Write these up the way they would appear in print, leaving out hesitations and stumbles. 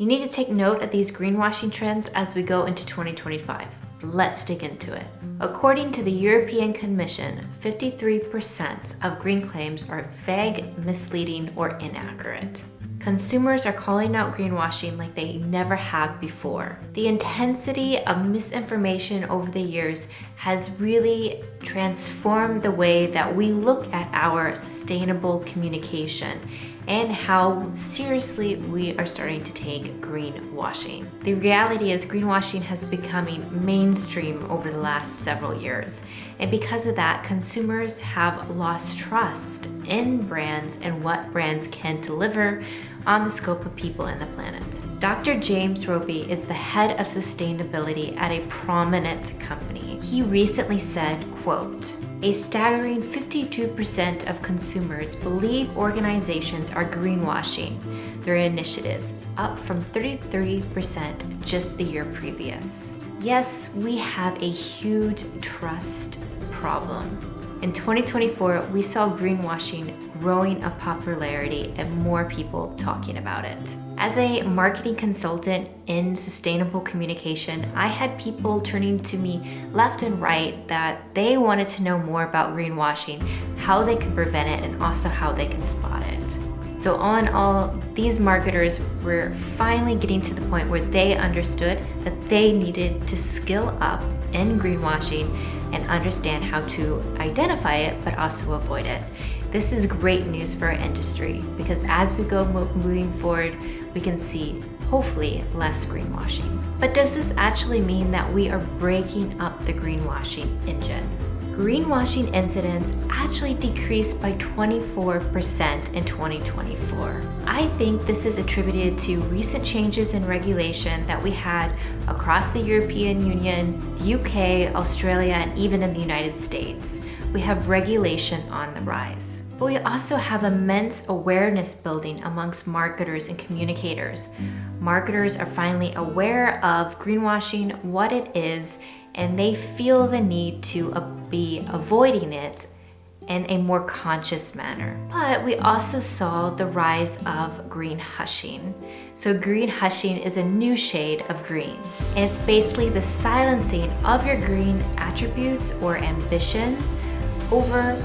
You need to take note of these greenwashing trends as we go into 2025. Let's dig into it. According to the European Commission, 53% of green claims are vague, misleading, or inaccurate. Consumers are calling out greenwashing like they never have before. The intensity of misinformation over the years has really transformed the way that we look at our sustainable communication and how seriously we are starting to take greenwashing. The reality is greenwashing has becoming mainstream over the last several years. And because of that, consumers have lost trust in brands and what brands can deliver on the scope of people and the planet. Dr. James Roby is the head of sustainability at a prominent company. He recently said, quote, "A staggering 52% of consumers believe organizations are greenwashing their initiatives, up from 33% just the year previous." Yes, we have a huge trust problem. In 2024, we saw greenwashing growing in popularity and more people talking about it. As a marketing consultant in sustainable communication, I had people turning to me left and right that they wanted to know more about greenwashing, how they could prevent it, and also how they can spot it. So all in all, these marketers were finally getting to the point where they understood that they needed to skill up in greenwashing and understand how to identify it, but also avoid it. This is great news for our industry because as we go moving forward, we can see hopefully less greenwashing. But does this actually mean that we are breaking up the greenwashing engine? Greenwashing incidents actually decreased by 24% in 2024. I think this is attributed to recent changes in regulation that we had across the European Union, the UK, Australia, and even in the United States. We have regulation on the rise. But we also have immense awareness building amongst marketers and communicators. Marketers are finally aware of greenwashing, what it is, and they feel the need to be avoiding it in a more conscious manner. But we also saw the rise of green hushing. So green hushing is a new shade of green. And it's basically the silencing of your green attributes or ambitions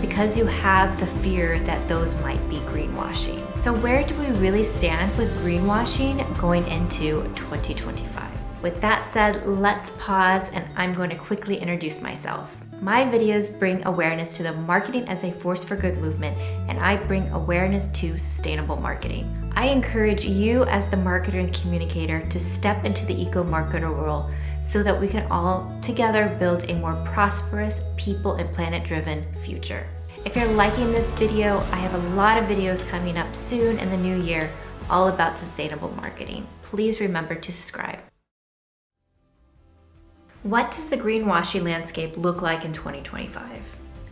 because you have the fear that those might be greenwashing. So where do we really stand with greenwashing going into 2025? With that said, let's pause and I'm going to quickly introduce myself. My videos bring awareness to the marketing as a force for good movement, and I bring awareness to sustainable marketing. I encourage you as the marketer and communicator to step into the eco-marketer role so that we can all together build a more prosperous, people and planet-driven future. If you're liking this video, I have a lot of videos coming up soon in the new year all about sustainable marketing. Please remember to subscribe. What does the greenwashing landscape look like in 2025?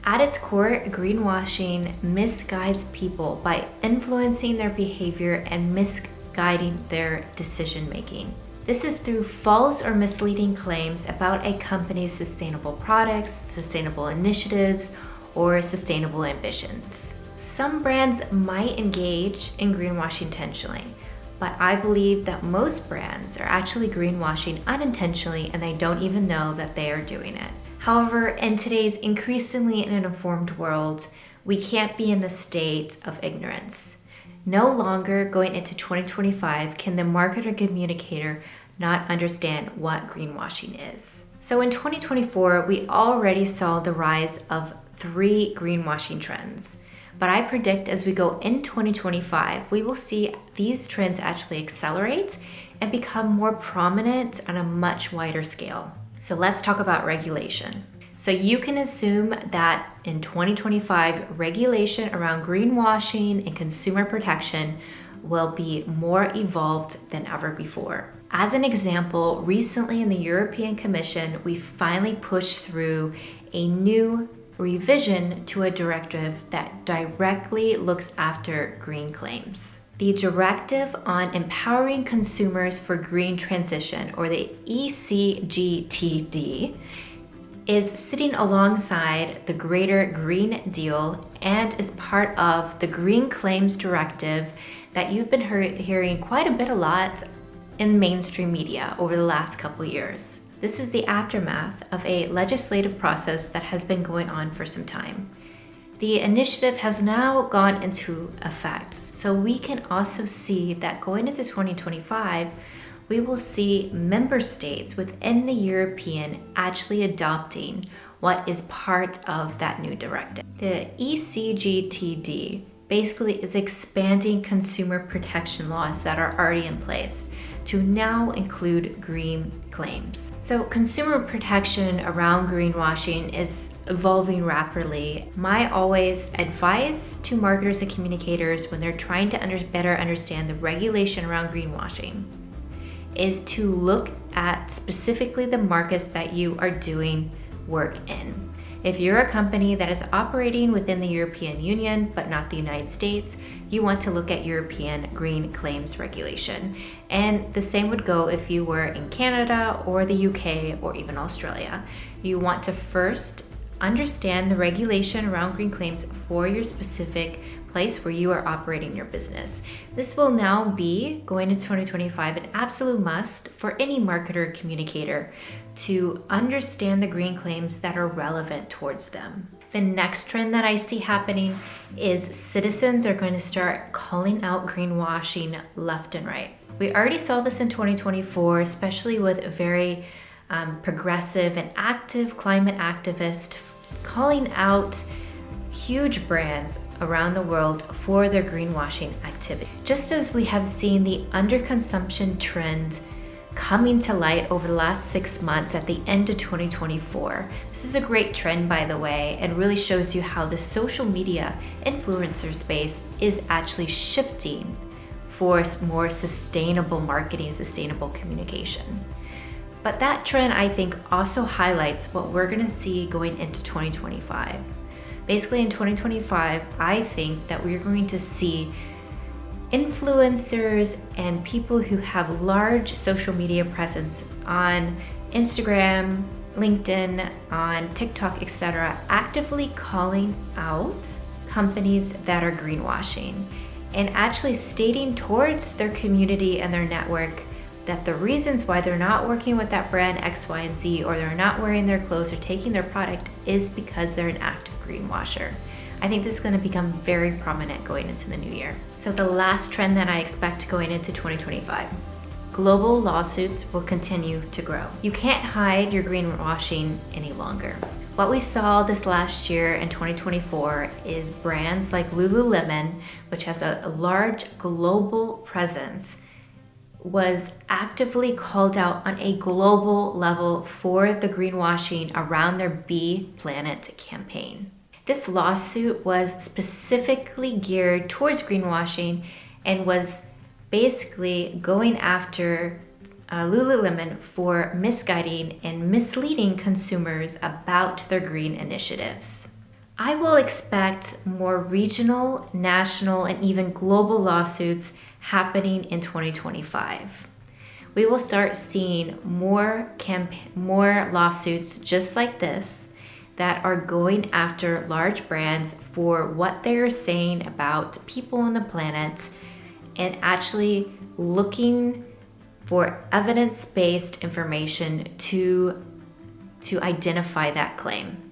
At its core, greenwashing misguides people by influencing their behavior and misguiding their decision making. This is through false or misleading claims about a company's sustainable products, sustainable initiatives, or sustainable ambitions. Some brands might engage in greenwashing intentionally, but I believe that most brands are actually greenwashing unintentionally and they don't even know that they are doing it. However, in today's increasingly informed world, we can't be in the state of ignorance. No longer going into 2025 can the marketer communicator not understand what greenwashing is. So in 2024, we already saw the rise of 3 greenwashing trends. But I predict as we go in 2025, we will see these trends actually accelerate and become more prominent on a much wider scale. So let's talk about regulation. So you can assume that in 2025, regulation around greenwashing and consumer protection will be more evolved than ever before. As an example, recently in the European Commission, we finally pushed through a new revision to a directive that directly looks after green claims. The Directive on Empowering Consumers for Green Transition, or the ECGTD, is sitting alongside the Greater Green Deal and is part of the Green Claims Directive that you've been hearing quite a lot in mainstream media over the last couple years. This is the aftermath of a legislative process that has been going on for some time. The initiative has now gone into effect, so we can also see that going into 2025, we will see member states within the European actually adopting what is part of that new directive. The ECGTD basically is expanding consumer protection laws that are already in place to now include green claims. So consumer protection around greenwashing is evolving rapidly. My always advice to marketers and communicators when they're trying to better understand the regulation around greenwashing is to look at specifically the markets that you are doing work in. If you're a company that is operating within the European Union, but not the United States, you want to look at European green claims regulation. And the same would go if you were in Canada or the UK or even Australia. You want to first understand the regulation around green claims for your specific place where you are operating your business. This will now be, going into 2025, an absolute must for any marketer or communicator to understand the green claims that are relevant towards them. The next trend that I see happening is citizens are going to start calling out greenwashing left and right. We already saw this in 2024, especially with a very progressive and active climate activist calling out huge brands around the world for their greenwashing activity. Just as we have seen the underconsumption trend coming to light over the last 6 months at the end of 2024. This is a great trend, by the way, and really shows you how the social media influencer space is actually shifting for more sustainable marketing, sustainable communication. But that trend, I think, also highlights what we're gonna see going into 2025. Basically, in 2025, I think that we're going to see influencers and people who have large social media presence on Instagram, LinkedIn, on TikTok, etc., actively calling out companies that are greenwashing and actually stating towards their community and their network that the reasons why they're not working with that brand X, Y, and Z, or they're not wearing their clothes or taking their product is because they're an active greenwasher. I think this is going to become very prominent going into the new year. So the last trend that I expect going into 2025, global lawsuits will continue to grow. You can't hide your greenwashing any longer. What we saw this last year in 2024 is brands like Lululemon, which has a large global presence, was actively called out on a global level for the greenwashing around their Be Planet campaign. This lawsuit was specifically geared towards greenwashing and was basically going after Lululemon for misguiding and misleading consumers about their green initiatives. I will expect more regional, national, and even global lawsuits happening in 2025. We will start seeing more lawsuits just like this that are going after large brands for what they're saying about people on the planet and actually looking for evidence-based information to identify that claim.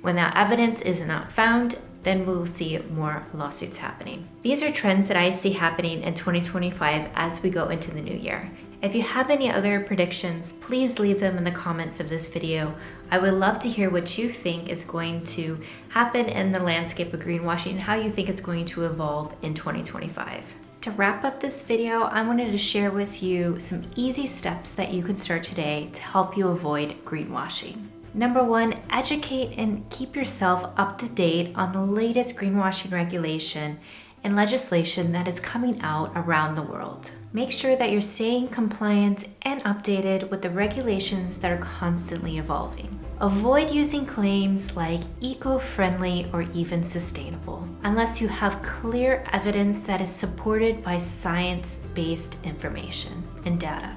When that evidence is not found, then we'll see more lawsuits happening. These are trends that I see happening in 2025 as we go into the new year. If you have any other predictions, please leave them in the comments of this video. I would love to hear what you think is going to happen in the landscape of greenwashing and how you think it's going to evolve in 2025. To wrap up this video, I wanted to share with you some easy steps that you can start today to help you avoid greenwashing. Number one, educate and keep yourself up to date on the latest greenwashing regulation and legislation that is coming out around the world. Make sure that you're staying compliant and updated with the regulations that are constantly evolving. Avoid using claims like eco-friendly or even sustainable, unless you have clear evidence that is supported by science-based information and data.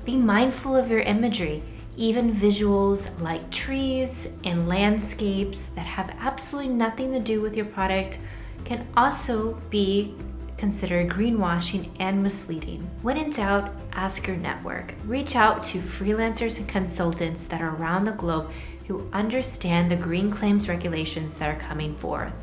Be mindful of your imagery. Even visuals like trees and landscapes that have absolutely nothing to do with your product can also be consider greenwashing and misleading. When in doubt, ask your network. Reach out to freelancers and consultants that are around the globe who understand the green claims regulations that are coming forth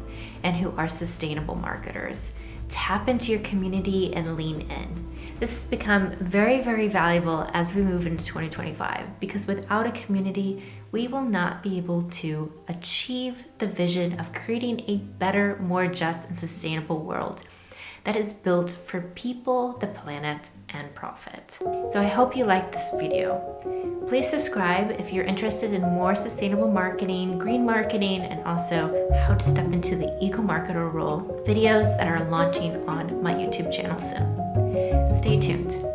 and who are sustainable marketers. Tap into your community and lean in. This has become very, very valuable as we move into 2025 because without a community, we will not be able to achieve the vision of creating a better, more just, and sustainable world that is built for people, the planet, and profit. So I hope you liked this video. Please subscribe if you're interested in more sustainable marketing, green marketing, and also how to step into the eco-marketer role videos that are launching on my YouTube channel soon. Stay tuned.